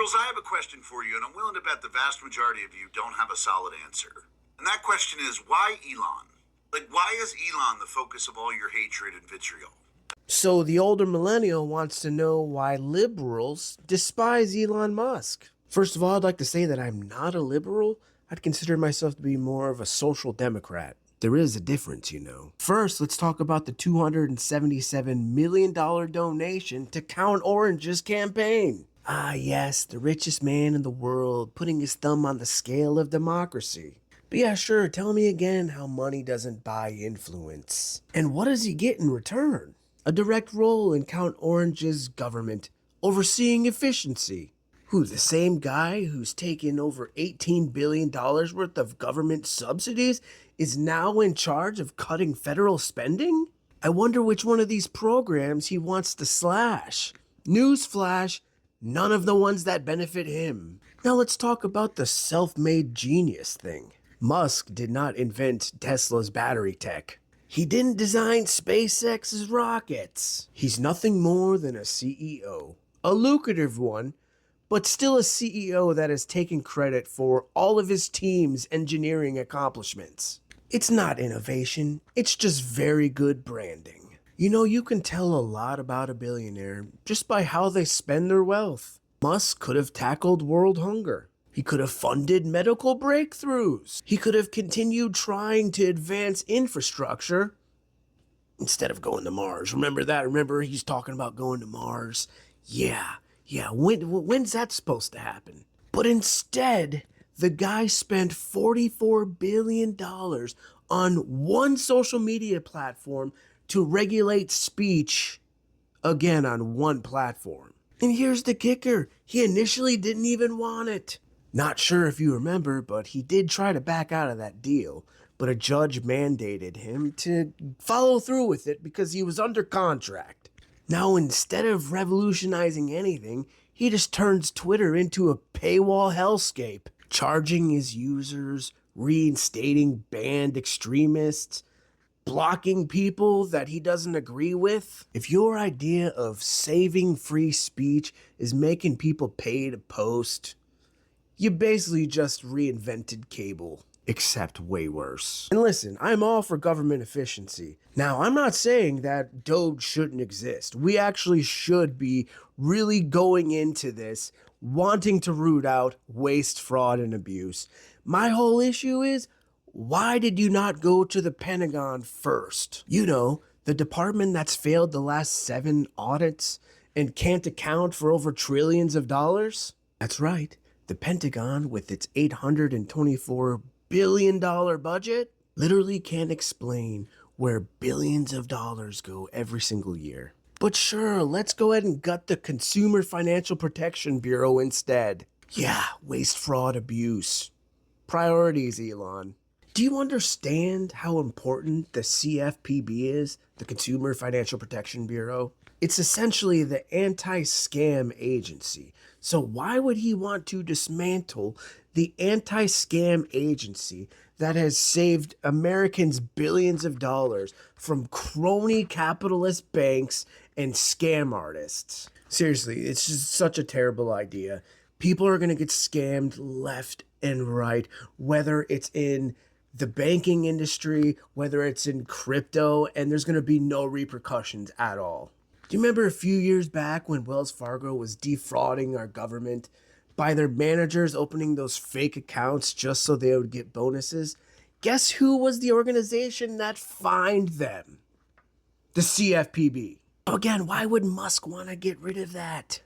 Jules, I have a question for you, and I'm willing to bet the vast majority of you don't have a solid answer. And that question is, why Elon? Like, why is Elon the focus of all your hatred and vitriol? So the older millennial wants to know why liberals despise Elon Musk. First of all, I'd like to say that I'm not a liberal. I'd consider myself to be more of a social democrat. There is a difference, you know. First, let's talk about the $277 million donation to Count Orange's campaign. Ah, yes, the richest man in the world putting his thumb on the scale of democracy. But yeah, sure, tell me again how money doesn't buy influence. And what does he get in return? A direct role in Count Orange's government, overseeing efficiency. Who, the same guy who's taken over $18 billion worth of government subsidies is now in charge of cutting federal spending? I wonder which one of these programs he wants to slash. Newsflash, none of the ones that benefit him. Now let's talk about the self-made genius thing. Musk did not invent Tesla's battery tech. He didn't design SpaceX's rockets. He's nothing more than a CEO. A lucrative one, but still a CEO that has taken credit for all of his team's engineering accomplishments. It's not innovation, it's just very good branding. You know, you can tell a lot about a billionaire just by how they spend their wealth. Musk could have tackled world hunger. He could have funded medical breakthroughs. He could have continued trying to advance infrastructure instead of going to Mars. Remember that? Remember he's talking about going to Mars? Yeah, when's that supposed to happen? But instead, the guy spent $44 billion on one social media platform to regulate speech, again on one platform. And here's the kicker, he initially didn't even want it. Not sure if you remember, but he did try to back out of that deal, but a judge mandated him to follow through with it because he was under contract. Now, instead of revolutionizing anything, he just turns Twitter into a paywall hellscape, charging his users, reinstating banned extremists, blocking people that he doesn't agree with. If your idea of saving free speech is making people pay to post, you basically just reinvented cable, except way worse. And listen, I'm all for government efficiency. Now, I'm not saying that Doge shouldn't exist. We actually should be really going into this wanting to root out waste, fraud, and abuse. My whole issue is, why did you not go to the Pentagon first? You know, the department that's failed the last 7 audits and can't account for over trillions of dollars? That's right. The Pentagon, with its $824 billion budget, literally can't explain where billions of dollars go every single year. But sure, let's go ahead and gut the Consumer Financial Protection Bureau instead. Yeah, waste, fraud, abuse. Priorities, Elon. Do you understand how important the CFPB is, the Consumer Financial Protection Bureau? It's essentially the anti-scam agency. So why would he want to dismantle the anti-scam agency that has saved Americans billions of dollars from crony capitalist banks and scam artists? Seriously, it's just such a terrible idea. People are going to get scammed left and right, whether it's in the banking industry, whether it's in crypto, and there's going to be no repercussions at all. Do you remember a few years back when Wells Fargo was defrauding our government by their managers opening those fake accounts just so they would get bonuses? Guess who was the organization that fined them? The CFPB. Again, why would Musk want to get rid of that?